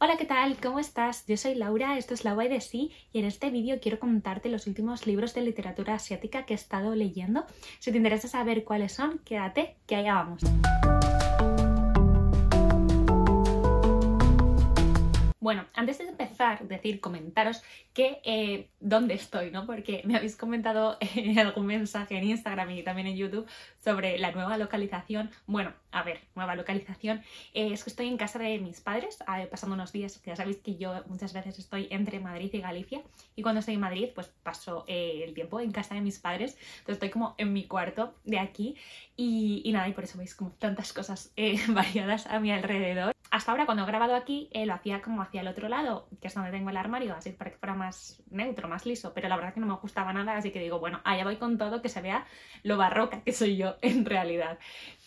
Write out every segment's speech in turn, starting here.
Hola, ¿qué tal? ¿Cómo estás? Yo soy Laura, esto es La Why de Sí y en este vídeo quiero contarte los últimos libros de literatura asiática que he estado leyendo. Si te interesa saber cuáles son, quédate, que allá vamos. Bueno, antes de empezar, comentaros que dónde estoy, ¿no? Porque me habéis comentado en algún mensaje en Instagram y también en YouTube sobre la nueva localización. Bueno, a ver, nueva localización. Es que estoy en casa de mis padres, pasando unos días, que ya sabéis que yo muchas veces estoy entre Madrid y Galicia. Y cuando estoy en Madrid, pues paso el tiempo en casa de mis padres. Entonces estoy como en mi cuarto de aquí y nada, y por eso veis como tantas cosas variadas a mi alrededor. Hasta ahora cuando he grabado aquí lo hacía como hacia el otro lado, que es donde tengo el armario, así para que fuera más neutro, más liso, pero la verdad es que no me gustaba nada, así que digo, bueno, allá voy con todo, que se vea lo barroca que soy yo en realidad.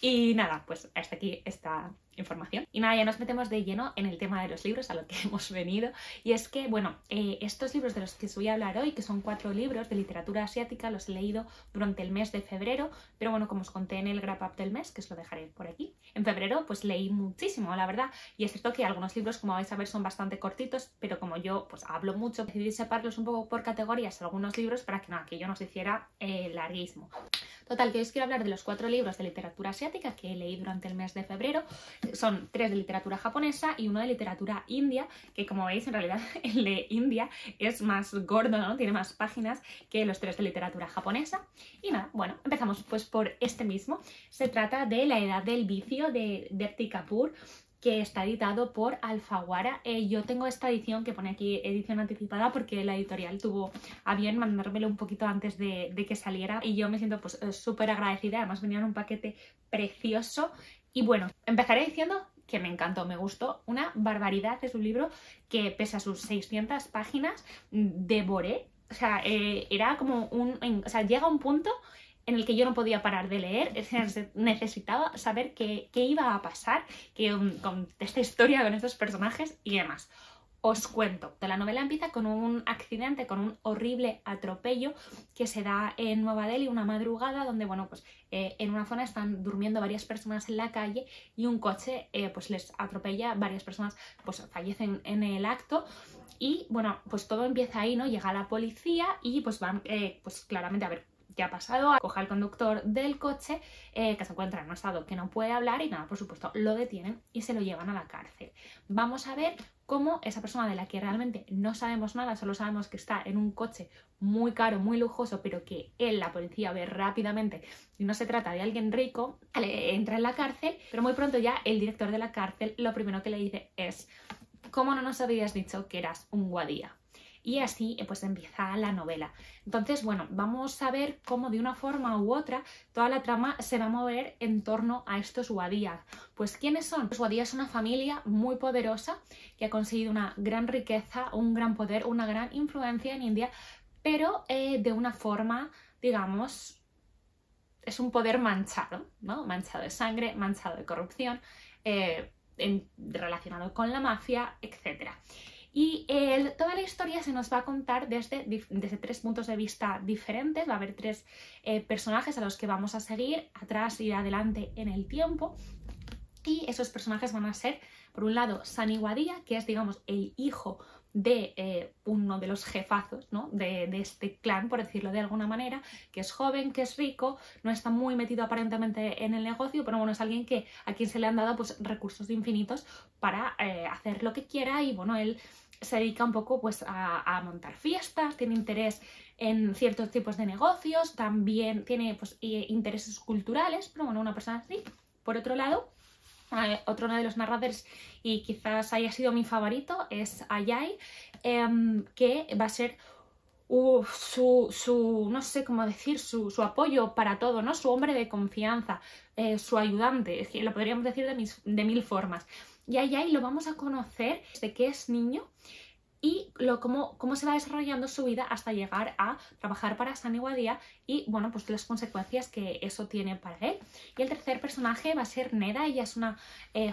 Y nada, pues hasta aquí esta información. Y nada, ya nos metemos de lleno en el tema de los libros, a lo que hemos venido. Y es que, bueno, estos libros de los que os voy a hablar hoy, que son 4 libros de literatura asiática, los he leído durante el mes de febrero, pero bueno, como os conté en el wrap up del mes, que os lo dejaré por aquí, en febrero pues leí muchísimo, la verdad. Y es cierto que algunos libros, como vais a ver, son bastante cortitos, pero como yo pues hablo mucho, decidí separarlos un poco por categorías algunos libros para que nada, que yo no se hiciera larguísimo. Total, que os quiero hablar de los 4 libros de literatura asiática que leí durante el mes de febrero. Son 3 de literatura japonesa y 1 de literatura india, que como veis en realidad el de India es más gordo, ¿no? Tiene más páginas que los 3 de literatura japonesa. Y nada, bueno, empezamos pues por este mismo. Se trata de La edad del vicio de Depti Kapoor, que está editado por Alfaguara. Yo tengo esta edición que pone aquí edición anticipada porque la editorial tuvo a bien mandármelo un poquito antes de que saliera y yo me siento pues súper agradecida. Además venía en un paquete precioso y bueno, empezaré diciendo que me encantó, me gustó una barbaridad. Es un libro que pese a sus 600 páginas devoré. O sea, era como o sea, llega un punto en el que yo no podía parar de leer, necesitaba saber qué iba a pasar con esta historia, con estos personajes y demás. Os cuento. La novela empieza con un accidente, con un horrible atropello que se da en Nueva Delhi una madrugada donde, bueno, pues en una zona están durmiendo varias personas en la calle y un coche pues les atropella, varias personas pues fallecen en el acto. Y bueno, pues todo empieza ahí, ¿no? Llega la policía y pues van pues claramente a ver qué ha pasado, coge al conductor del coche que se encuentra en un estado que no puede hablar y nada, por supuesto, lo detienen y se lo llevan a la cárcel. Vamos a ver cómo esa persona de la que realmente no sabemos nada, solo sabemos que está en un coche muy caro, muy lujoso, pero que él, la policía, ve rápidamente y no se trata de alguien rico, entra en la cárcel, pero muy pronto ya el director de la cárcel lo primero que le dice es: ¿cómo no nos habías dicho que eras un guadía? Y así pues empieza la novela. Entonces, bueno, vamos a ver cómo de una forma u otra toda la trama se va a mover en torno a estos wadías. Pues ¿quiénes son? Los wadías son una familia muy poderosa que ha conseguido una gran riqueza, un gran poder, una gran influencia en India, pero de una forma, digamos, es un poder manchado, ¿no? Manchado de sangre, manchado de corrupción, relacionado con la mafia, etc. Y toda la historia se nos va a contar desde 3 puntos de vista diferentes. Va a haber 3 personajes a los que vamos a seguir atrás y adelante en el tiempo. Y esos personajes van a ser, por un lado, Sunny Wadia, que es, digamos, el hijo de uno de los jefazos, ¿no? de este clan, por decirlo de alguna manera, que es joven, que es rico, no está muy metido aparentemente en el negocio, pero bueno, es alguien a quien se le han dado pues recursos infinitos para hacer lo que quiera y bueno, él se dedica un poco pues a montar fiestas, tiene interés en ciertos tipos de negocios, también tiene pues intereses culturales, pero bueno, una persona así. Por otro lado, otro de los narradores, y quizás haya sido mi favorito, es Ayai, que va a ser no sé cómo decir, su apoyo para todo, ¿no? Su hombre de confianza, su ayudante, es que lo podríamos decir de 1000 formas. Y Ayai lo vamos a conocer desde que es niño, y cómo se va desarrollando su vida hasta llegar a trabajar para Sunny Wadia y bueno, pues las consecuencias que eso tiene para él. Y el tercer personaje va a ser Neda. Ella es una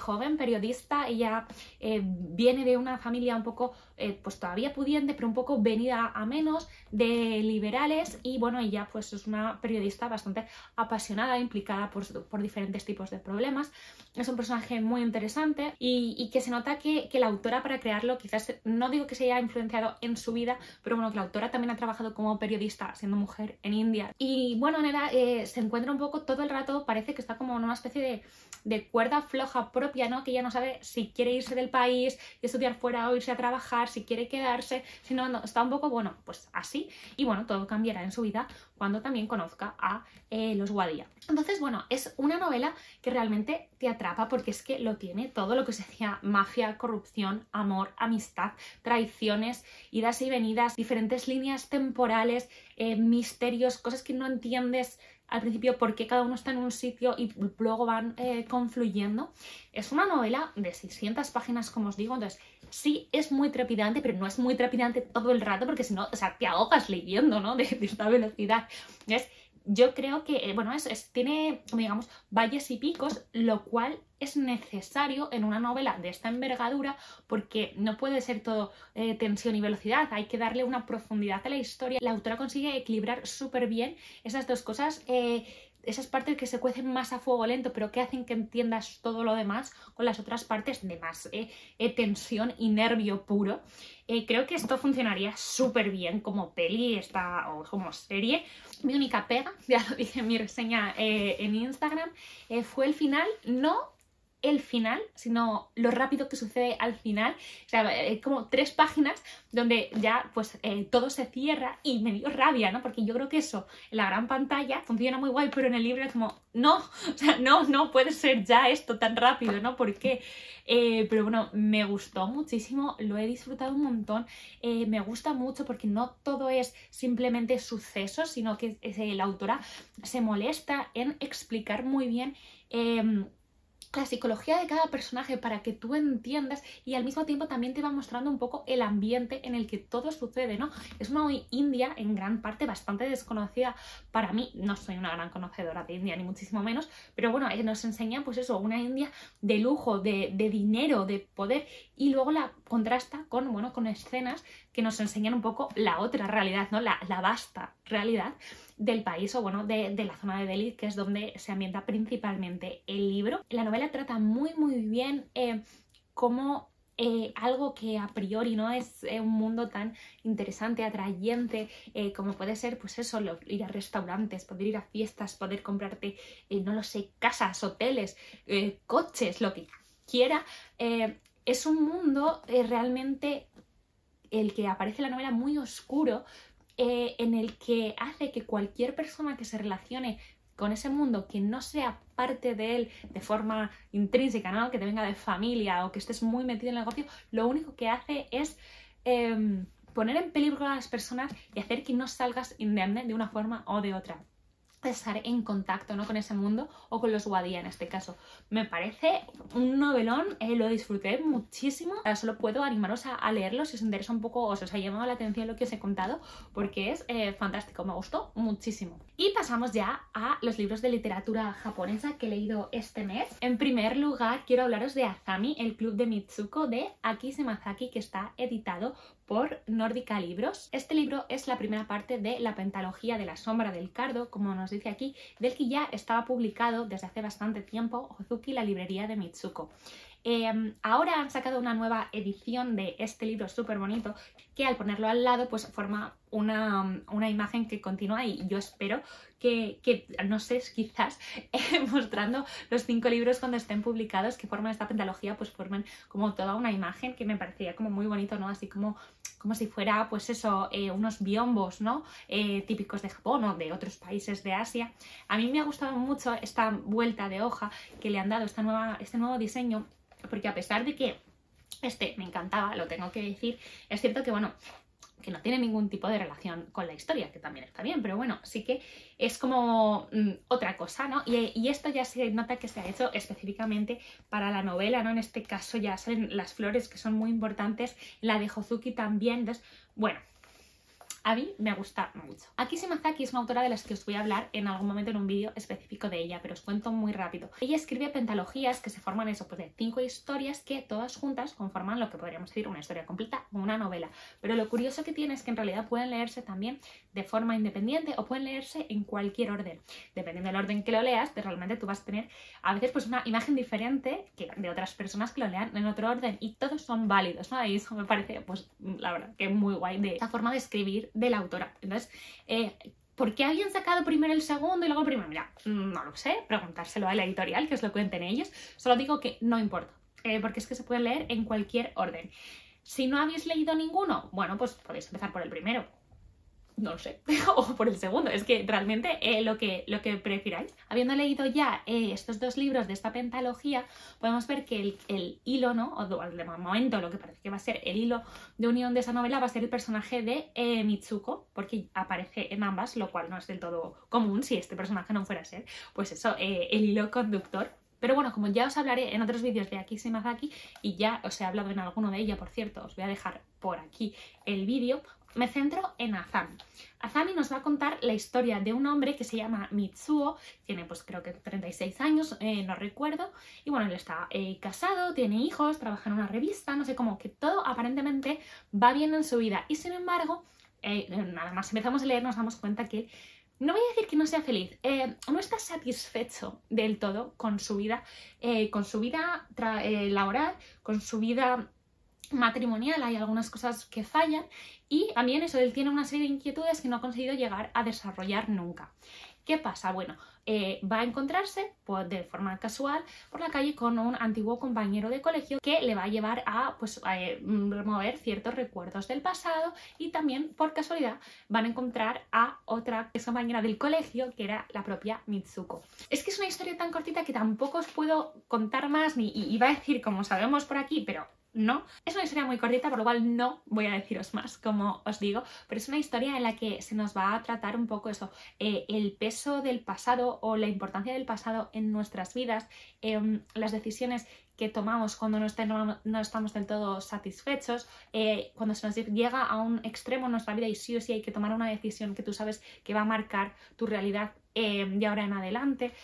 joven periodista, ella viene de una familia un poco pues todavía pudiente, pero un poco venida a menos, de liberales, y bueno, ella pues es una periodista bastante apasionada, implicada por diferentes tipos de problemas. Es un personaje muy interesante y que se nota que la autora, para crearlo, quizás no digo que se haya influenciado en su vida, pero bueno, que la autora también ha trabajado como periodista siendo mujer en India. Y bueno, Neda se encuentra un poco todo el rato, parece que está como en una especie de cuerda floja propia, ¿no? Que ella no sabe si quiere irse del país y estudiar fuera o irse a trabajar, si quiere quedarse, si no, está un poco, bueno, pues así. Y bueno, todo cambiará en su vida cuando también conozca a los Wadia. Entonces, bueno, es una novela que realmente te atrapa porque es que lo tiene todo lo que se decía: mafia, corrupción, amor, amistad, traiciones, idas y venidas, diferentes líneas temporales, misterios, cosas que no entiendes al principio por qué cada uno está en un sitio y luego van confluyendo. Es una novela de 600 páginas, como os digo, entonces sí es muy trepidante, pero no es muy trepidante todo el rato porque si no, o sea, te ahogas leyendo, ¿no? De esta velocidad. Entonces, yo creo que, bueno, tiene, digamos, valles y picos, lo cual es necesario en una novela de esta envergadura porque no puede ser todo tensión y velocidad, hay que darle una profundidad a la historia. La autora consigue equilibrar súper bien esas dos cosas, esas partes que se cuecen más a fuego lento pero que hacen que entiendas todo lo demás, con las otras partes de más tensión y nervio puro. Creo que esto funcionaría súper bien como peli o como serie. Mi única pega, ya lo dije en mi reseña en Instagram, fue el final. No el final, sino lo rápido que sucede al final. O sea, como 3 páginas donde ya pues todo se cierra y me dio rabia, ¿no? Porque yo creo que eso en la gran pantalla funciona muy guay, pero en el libro es como, no, o sea, no puede ser ya esto tan rápido, ¿no? ¿Por qué? Pero bueno, me gustó muchísimo, lo he disfrutado un montón, me gusta mucho porque no todo es simplemente sucesos, sino que la autora se molesta en explicar muy bien la psicología de cada personaje para que tú entiendas, y al mismo tiempo también te va mostrando un poco el ambiente en el que todo sucede, ¿no? Es una India en gran parte bastante desconocida para mí. No soy una gran conocedora de India, ni muchísimo menos, pero bueno, nos enseña pues eso, una India de lujo, de dinero, de poder, y luego la contrasta con, bueno, con escenas que nos enseñan un poco la otra realidad, ¿no? La vasta realidad del país, o bueno, de la zona de Delhi, que es donde se ambienta principalmente el libro. La novela trata muy bien cómo algo que a priori no es un mundo tan interesante, atrayente, como puede ser, pues eso, ir a restaurantes, poder ir a fiestas, poder comprarte, no lo sé, casas, hoteles, coches, lo que quiera. Es un mundo realmente, el que aparece en la novela, muy oscuro, en el que hace que cualquier persona que se relacione con ese mundo, que no sea parte de él de forma intrínseca, ¿no? Que te venga de familia o que estés muy metido en el negocio, lo único que hace es poner en peligro a las personas y hacer que no salgas indemne de una forma o de otra. Estar en contacto, ¿no? Con ese mundo, o con los Wadia en este caso. Me parece un novelón, lo disfruté muchísimo. Ahora solo puedo animaros a leerlo si os interesa un poco o si os ha llamado la atención lo que os he contado, porque es fantástico, me gustó muchísimo. Y pasamos ya a los libros de literatura japonesa que he leído este mes. En primer lugar, quiero hablaros de Azami, el club de Mitsuko, de Aki Shimazaki, que está editado por Nórdica Libros. Este libro es la primera parte de la pentalogía de la sombra del cardo, como nos dice aquí, del que ya estaba publicado desde hace bastante tiempo Hozuki, la librería de Mitsuko. Ahora han sacado una nueva edición de este libro súper bonito, que al ponerlo al lado pues forma una imagen que continúa, y yo espero que no sé, quizás mostrando los 5 libros cuando estén publicados, que forman esta pentalogía, pues formen como toda una imagen que me parecería como muy bonito, ¿no? Así como si fuera pues eso, unos biombos, ¿no? Típicos de Japón o de otros países de Asia. A mí me ha gustado mucho esta vuelta de hoja que le han dado, este nuevo diseño, porque a pesar de que me encantaba, lo tengo que decir, es cierto que bueno, que no tiene ningún tipo de relación con la historia, que también está bien, pero bueno, sí que es como otra cosa, ¿no? Y esto ya se nota que se ha hecho específicamente para la novela, ¿no? En este caso ya salen las flores, que son muy importantes, la de Hozuki también, entonces, bueno, a mí me gusta mucho. Aki Shimazaki es una autora de las que os voy a hablar en algún momento en un vídeo específico de ella, pero os cuento muy rápido. Ella escribe pentalogías que se forman eso, pues de 5 historias que todas juntas conforman lo que podríamos decir una historia completa o una novela. Pero lo curioso que tiene es que en realidad pueden leerse también de forma independiente o pueden leerse en cualquier orden. Dependiendo del orden que lo leas, realmente tú vas a tener a veces pues una imagen diferente que de otras personas que lo lean en otro orden y todos son válidos, ¿no? Y eso me parece, pues la verdad, que muy guay de esta forma de escribir de la autora. Entonces, ¿por qué habían sacado primero el segundo y luego el primero? Mira, no lo sé, preguntárselo a la editorial, que os lo cuenten ellos. Solo digo que no importa, porque es que se pueden leer en cualquier orden. Si no habéis leído ninguno, bueno, pues podéis empezar por el primero. No lo sé, o por el segundo, es que realmente lo que prefiráis. Habiendo leído ya estos 2 libros de esta pentalogía, podemos ver que el hilo, ¿no? O de momento lo que parece que va a ser el hilo de unión de esa novela va a ser el personaje de Mitsuko, porque aparece en ambas, lo cual no es del todo común si este personaje no fuera a ser, pues eso, el hilo conductor. Pero bueno, como ya os hablaré en otros vídeos de Aki Shimazaki, y ya os he hablado en alguno de ella, por cierto, os voy a dejar por aquí el vídeo, me centro en Azami. Azami nos va a contar la historia de un hombre que se llama Mitsuo, tiene pues creo que 36 años, no recuerdo, y bueno, él está casado, tiene hijos, trabaja en una revista, no sé, como que todo aparentemente va bien en su vida, y sin embargo, nada más empezamos a leer nos damos cuenta que no voy a decir que no sea feliz, no está satisfecho del todo con su vida laboral, con su vida matrimonial. Hay algunas cosas que fallan y también eso, él tiene una serie de inquietudes que no ha conseguido llegar a desarrollar nunca. ¿Qué pasa? Bueno, va a encontrarse pues, de forma casual por la calle con un antiguo compañero de colegio que le va a llevar a pues, remover ciertos recuerdos del pasado, y también por casualidad van a encontrar a otra compañera del colegio que era la propia Mitsuko. Es que es una historia tan cortita que tampoco os puedo contar más, ni iba a decir como sabemos por aquí, pero no. Es una historia muy cortita, por lo cual no voy a deciros más, como os digo, pero es una historia en la que se nos va a tratar un poco eso, el peso del pasado o la importancia del pasado en nuestras vidas, las decisiones que tomamos cuando no estamos del todo satisfechos, cuando se nos llega a un extremo en nuestra vida y sí o sí hay que tomar una decisión que tú sabes que va a marcar tu realidad de ahora en adelante.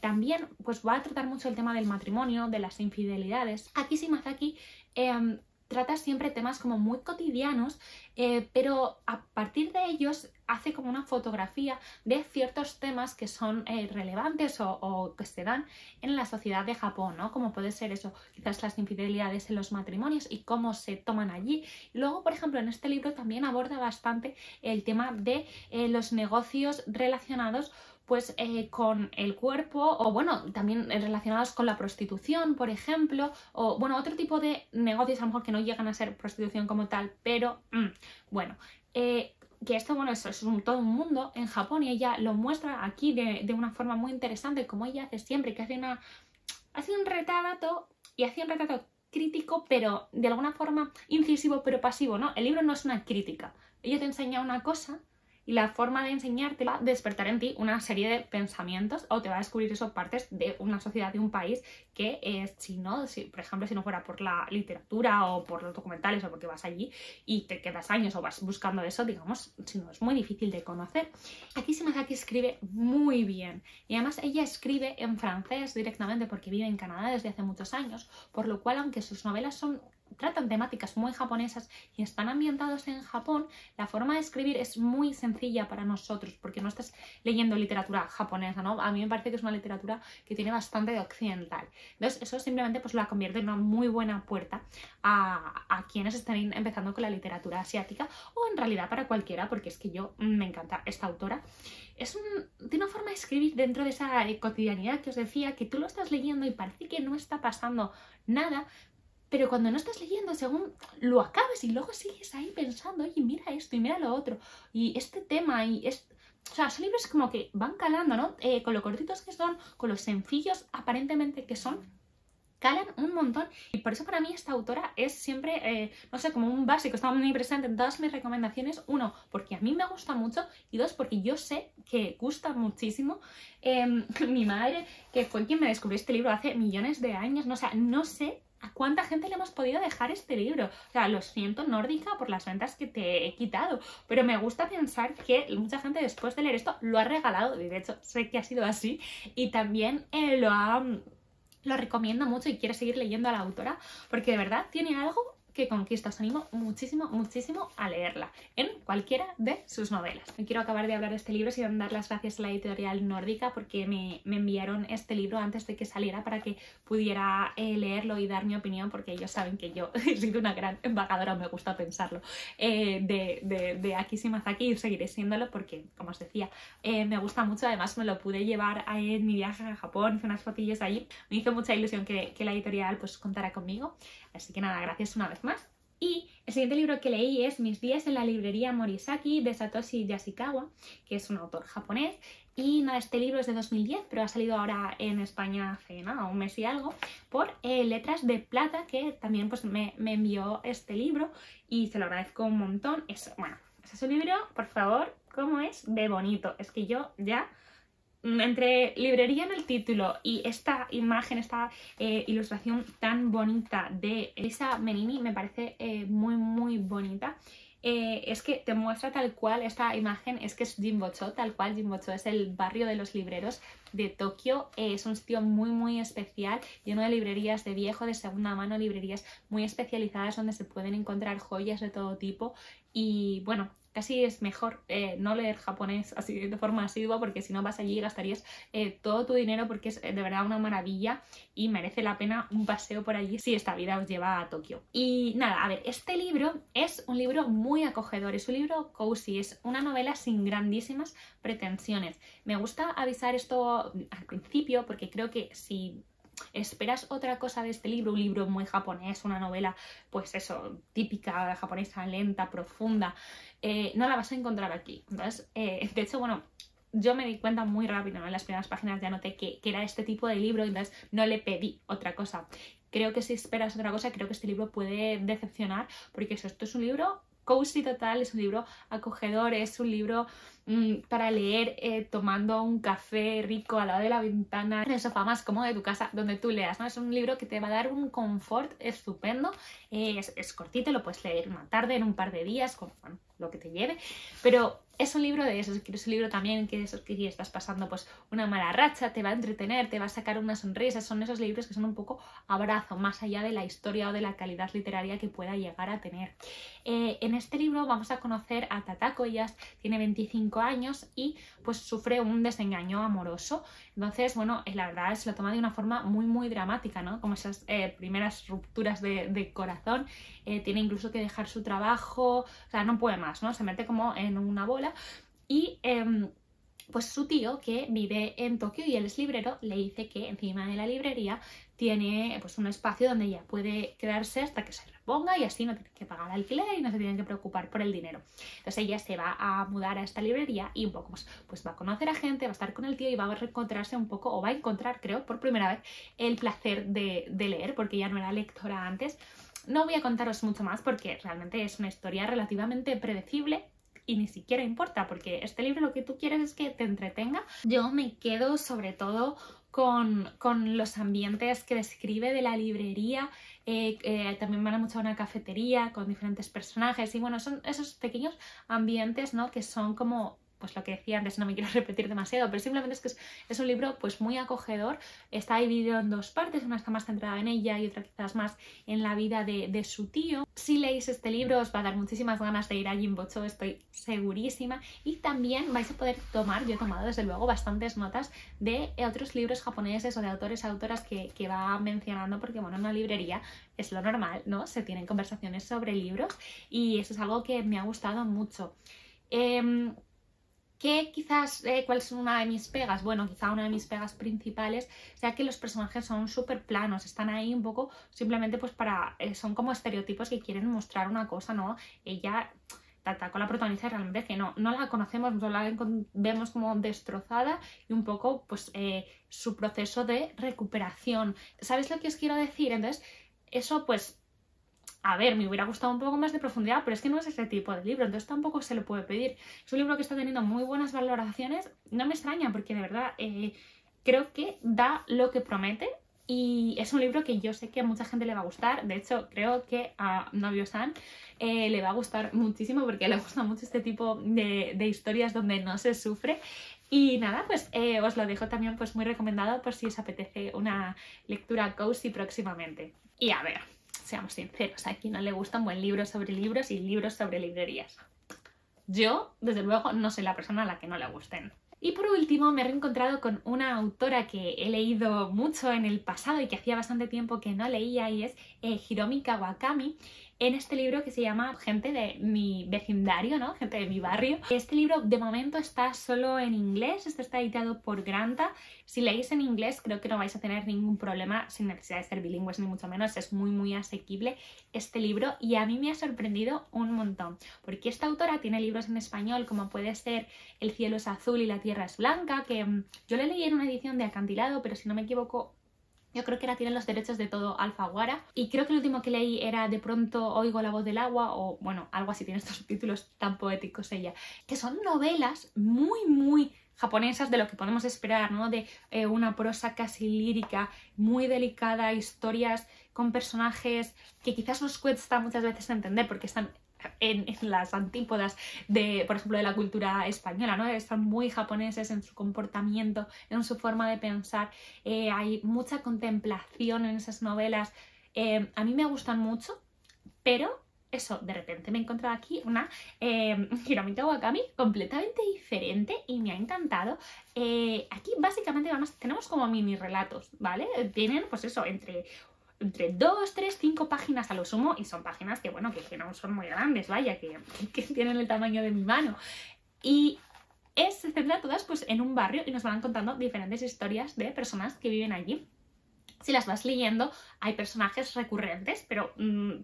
También pues va a tratar mucho el tema del matrimonio, de las infidelidades. Aki Shimazaki trata siempre temas como muy cotidianos, pero a partir de ellos hace como una fotografía de ciertos temas que son relevantes o que se dan en la sociedad de Japón, ¿no? Como puede ser eso, quizás las infidelidades en los matrimonios y cómo se toman allí. Y luego, por ejemplo, en este libro también aborda bastante el tema de los negocios relacionados pues con el cuerpo, o bueno, también relacionados con la prostitución, por ejemplo, o bueno, otro tipo de negocios a lo mejor que no llegan a ser prostitución como tal, pero bueno, que esto, bueno, eso es todo un mundo en Japón, y ella lo muestra aquí de una forma muy interesante, como ella hace siempre, que hace un retrato, y hace un retrato crítico, pero de alguna forma incisivo pero pasivo, ¿no? El libro no es una crítica, ella te enseña una cosa, y la forma de enseñarte va a despertar en ti una serie de pensamientos, o te va a descubrir eso, partes de una sociedad, de un país que por ejemplo, si no fuera por la literatura o por los documentales o porque vas allí y te quedas años o vas buscando eso, digamos, si no, es muy difícil de conocer. Aki Shimazaki escribe muy bien, y además ella escribe en francés directamente porque vive en Canadá desde hace muchos años, por lo cual, aunque sus novelas tratan temáticas muy japonesas y están ambientados en Japón, la forma de escribir es muy sencilla para nosotros porque no estás leyendo literatura japonesa, ¿no? A mí me parece que es una literatura que tiene bastante de occidental. Entonces eso simplemente pues la convierte en una muy buena puerta a quienes estén empezando con la literatura asiática, o en realidad para cualquiera, porque es que me encanta esta autora. Tiene una forma de escribir dentro de esa cotidianidad que os decía, que tú lo estás leyendo y parece que no está pasando nada, pero cuando no estás leyendo, según lo acabas y luego sigues ahí pensando, oye, mira esto y mira lo otro, y este tema, o sea, son libros como que van calando, ¿no? Con lo cortitos que son, con lo sencillos aparentemente que son, calan un montón y por eso para mí esta autora es siempre, no sé, como un básico, está muy presente en todas mis recomendaciones. Uno, porque a mí me gusta mucho y dos, porque yo sé que gusta muchísimo. Mi madre, que fue quien me descubrió este libro hace millones de años, no, o sea, no sé a cuánta gente le hemos podido dejar este libro. O sea, lo siento, Nórdica, por las ventas que te he quitado, pero me gusta pensar que mucha gente después de leer esto lo ha regalado, y de hecho sé que ha sido así, y también lo recomiendo mucho y quiero seguir leyendo a la autora porque de verdad tiene algo que conquista. Os animo muchísimo, muchísimo a leerla en cualquiera de sus novelas. Me quiero acabar de hablar de este libro sin dar las gracias a la editorial Nórdica porque me enviaron este libro antes de que saliera para que pudiera leerlo y dar mi opinión, porque ellos saben que yo he sido una gran embajadora, me gusta pensarlo, de Aki Shimazaki, y seguiré siéndolo porque, como os decía, me gusta mucho. Además me lo pude llevar en mi viaje a Japón, hice unas fotillos allí, me hizo mucha ilusión que la editorial pues contara conmigo. Así que nada, gracias una vez más. Y el siguiente libro que leí es Mis días en la librería Morisaki, de Satoshi Yasukawa, que es un autor japonés. Y nada, este libro es de 2010, pero ha salido ahora en España hace nada, un mes y algo, por Letras de Plata, que también pues me envió este libro y se lo agradezco un montón. Bueno, es un libro, por favor, ¿cómo es de bonito? Es que yo ya... Entre librería en el título y esta imagen, esta ilustración tan bonita de Elisa Menini, me parece muy muy bonita. Es que te muestra tal cual esta imagen, es que es Jinbocho, tal cual. Jinbocho es el barrio de los libreros de Tokio, es un sitio muy muy especial, lleno de librerías de viejo, de segunda mano, librerías muy especializadas donde se pueden encontrar joyas de todo tipo. Y bueno, casi es mejor no leer japonés así de forma asidua, porque si no vas allí y gastarías todo tu dinero, porque es de verdad una maravilla y merece la pena un paseo por allí si esta vida os lleva a Tokio. Y nada, a ver, este libro es un libro muy acogedor, es un libro cozy, es una novela sin grandísimas pretensiones. Me gusta avisar esto al principio porque creo que si esperas otra cosa de este libro, un libro muy japonés, una novela pues eso, típica japonesa, lenta, profunda, no la vas a encontrar aquí. Entonces, de hecho, bueno, yo me di cuenta muy rápido, ¿no? En las primeras páginas ya noté que era este tipo de libro, entonces no le pedí otra cosa. Creo que si esperas otra cosa, creo que este libro puede decepcionar, porque esto es un libro cozy total, es un libro acogedor, es un libro para leer tomando un café rico al lado de la ventana, en el sofá más cómodo de tu casa donde tú leas, ¿no? Es un libro que te va a dar un confort estupendo, es cortito, lo puedes leer una tarde, en un par de días, con bueno, lo que te lleve, pero es un libro de esos, es un libro también que si estás pasando pues una mala racha, te va a entretener, te va a sacar una sonrisa. Son esos libros que son un poco abrazo, más allá de la historia o de la calidad literaria que pueda llegar a tener. En este libro vamos a conocer a Tatako, ella tiene 25 años y pues sufre un desengaño amoroso. Entonces, bueno, la verdad se lo toma de una forma muy muy dramática, ¿no? Como esas primeras rupturas de corazón. Tiene incluso que dejar su trabajo, o sea, no puede más, ¿no? Se mete como en una bola y pues su tío, que vive en Tokio y él es librero, le dice que encima de la librería tiene pues un espacio donde ella puede quedarse hasta que se reponga y así no tiene que pagar alquiler y no se tienen que preocupar por el dinero. Entonces ella se va a mudar a esta librería y un poco pues va a conocer a gente, va a estar con el tío y va a reencontrarse un poco, o va a encontrar, creo, por primera vez el placer de leer, porque ella no era lectora antes. No voy a contaros mucho más porque realmente es una historia relativamente predecible y ni siquiera importa, porque este libro lo que tú quieres es que te entretenga. Yo me quedo sobre todo con los ambientes que describe de la librería. También van mucho a una cafetería con diferentes personajes y bueno, son esos pequeños ambientes, ¿no? Que son como... pues lo que decía antes, no me quiero repetir demasiado, pero simplemente es que es un libro pues muy acogedor. Está dividido en dos partes, una está más centrada en ella y otra quizás más en la vida de su tío. Si leéis este libro os va a dar muchísimas ganas de ir a Jinbocho, estoy segurísima, y también vais a poder tomar, yo he tomado desde luego bastantes notas de otros libros japoneses o de autores y autoras que va mencionando, porque bueno, en una librería es lo normal, ¿no? Se tienen conversaciones sobre libros y eso es algo que me ha gustado mucho. Que quizás, ¿cuál es una de mis pegas? Bueno, quizá una de mis pegas principales sea que los personajes son súper planos, están ahí un poco simplemente pues para, son como estereotipos que quieren mostrar una cosa, ¿no? Ella Tatako, la protagonista, realmente que no la conocemos, no la vemos como destrozada y un poco pues su proceso de recuperación. ¿Sabéis lo que os quiero decir? Entonces, eso pues, a ver, me hubiera gustado un poco más de profundidad, pero es que no es ese tipo de libro, entonces tampoco se lo puede pedir. Es un libro que está teniendo muy buenas valoraciones, no me extraña porque de verdad creo que da lo que promete. Y es un libro que yo sé que a mucha gente le va a gustar. De hecho, creo que a Novio-san le va a gustar muchísimo porque le gusta mucho este tipo de historias donde no se sufre. Y nada, pues os lo dejo también pues muy recomendado por si os apetece una lectura cozy próximamente. Y a ver, seamos sinceros, a quien no le gusta un buen libro sobre libros y libros sobre librerías. Yo, desde luego, no soy la persona a la que no le gusten. Y por último me he reencontrado con una autora que he leído mucho en el pasado y que hacía bastante tiempo que no leía, y es Hiromi Kawakami, en este libro que se llama Gente de mi vecindario, ¿no? Gente de mi barrio. Este libro de momento está solo en inglés, este está editado por Granta. Si leéis en inglés creo que no vais a tener ningún problema sin necesidad de ser bilingües ni mucho menos, es muy asequible este libro y a mí me ha sorprendido un montón, porque esta autora tiene libros en español como puede ser El cielo es azul y la tierra es blanca, que yo le leí en una edición de Acantilado, pero si no me equivoco yo creo que ahora tienen los derechos de todo Alfaguara, y creo que el último que leí era De pronto oigo la voz del agua, o bueno, algo así, tiene estos títulos tan poéticos ella, que son novelas muy japonesas, de lo que podemos esperar, ¿no? De una prosa casi lírica, muy delicada, historias con personajes que quizás nos cuesta muchas veces entender porque están en las antípodas de, por ejemplo, de la cultura española, ¿no? Están muy japoneses en su comportamiento, en su forma de pensar. Hay mucha contemplación en esas novelas. A mí me gustan mucho, pero eso, de repente me he encontrado aquí una Hiromi Kawakami completamente diferente y me ha encantado. Aquí básicamente tenemos como mini relatos, ¿vale? Tienen pues eso, entre 2, 3, 5 páginas a lo sumo, y son páginas que, bueno, que no son muy grandes, vaya, que tienen el tamaño de mi mano. Y se centra todas pues en un barrio y nos van contando diferentes historias de personas que viven allí. Si las vas leyendo, hay personajes recurrentes, pero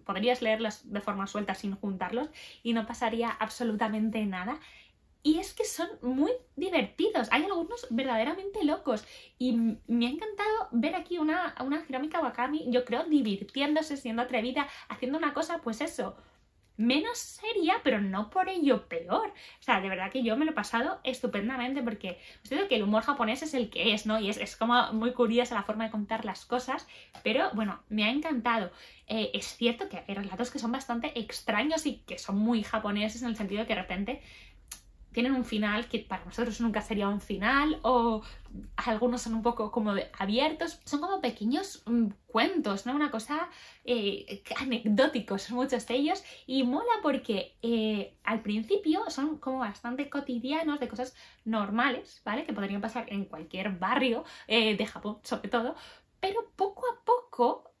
podrías leerlas de forma suelta sin juntarlos y no pasaría absolutamente nada. Y es que son muy divertidos, hay algunos verdaderamente locos y me ha encantado ver aquí una Hiromi Kawakami, yo creo, divirtiéndose, siendo atrevida, haciendo una cosa, pues eso, menos seria, pero no por ello peor. O sea, de verdad que yo me lo he pasado estupendamente porque os digo que el humor japonés es el que es, ¿no? Y es como muy curiosa la forma de contar las cosas, pero bueno, me ha encantado. Es cierto que hay relatos que son bastante extraños y que son muy japoneses en el sentido de que de repente tienen un final que para nosotros nunca sería un final, o algunos son un poco como abiertos, son como pequeños cuentos, ¿no? Una cosa anecdóticos, muchos de ellos, y mola porque al principio son como bastante cotidianos, de cosas normales, ¿vale? Que podrían pasar en cualquier barrio de Japón, sobre todo, pero poco a poco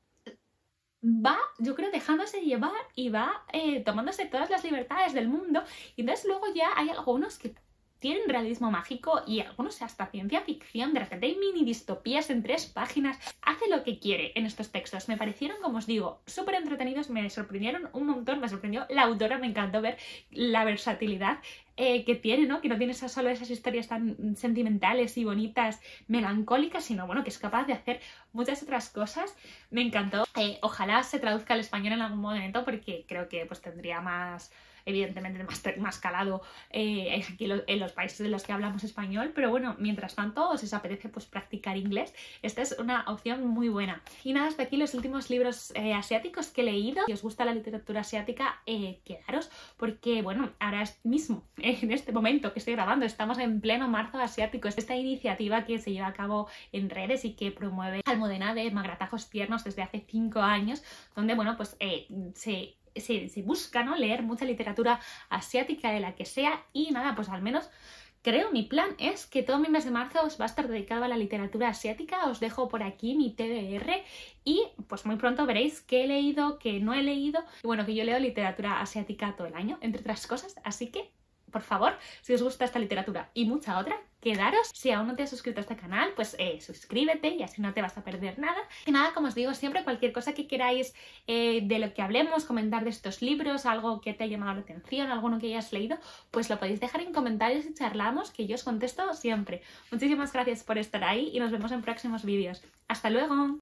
va, yo creo, dejándose llevar y va tomándose todas las libertades del mundo, y entonces luego ya hay algunos que tienen realismo mágico y algunos hasta ciencia ficción. De repente hay mini distopías en 3 páginas. Hace lo que quiere en estos textos. Me parecieron, como os digo, súper entretenidos, me sorprendieron un montón, me sorprendió la autora, me encantó ver la versatilidad que tiene, ¿no? Que no tiene solo esas historias tan sentimentales y bonitas, melancólicas, sino bueno, que es capaz de hacer muchas otras cosas. Me encantó. Ojalá se traduzca al español en algún momento porque creo que pues tendría más, evidentemente más calado aquí en los países de los que hablamos español, pero bueno, mientras tanto, si os apetece pues practicar inglés, esta es una opción muy buena. Y nada, hasta aquí los últimos libros asiáticos que he leído. Si os gusta la literatura asiática, quedaros, porque bueno, ahora mismo, en este momento que estoy grabando, estamos en pleno marzo asiático. Es esta iniciativa que se lleva a cabo en redes y que promueve Almudena de Magratajos Tiernos desde hace 5 años, donde bueno, pues se busca, ¿no?, leer mucha literatura asiática, de la que sea, y nada, pues al menos creo, mi plan es que todo mi mes de marzo os va a estar dedicado a la literatura asiática. Os dejo por aquí mi TBR y pues muy pronto veréis qué he leído, qué no he leído, y bueno, que yo leo literatura asiática todo el año, entre otras cosas, así que por favor, si os gusta esta literatura y mucha otra, quedaros. Si aún no te has suscrito a este canal, pues suscríbete y así no te vas a perder nada. Y nada, como os digo siempre, cualquier cosa que queráis de lo que hablemos, comentar de estos libros, algo que te haya llamado la atención, alguno que hayas leído, pues lo podéis dejar en comentarios y charlamos, que yo os contesto siempre. Muchísimas gracias por estar ahí y nos vemos en próximos vídeos. ¡Hasta luego!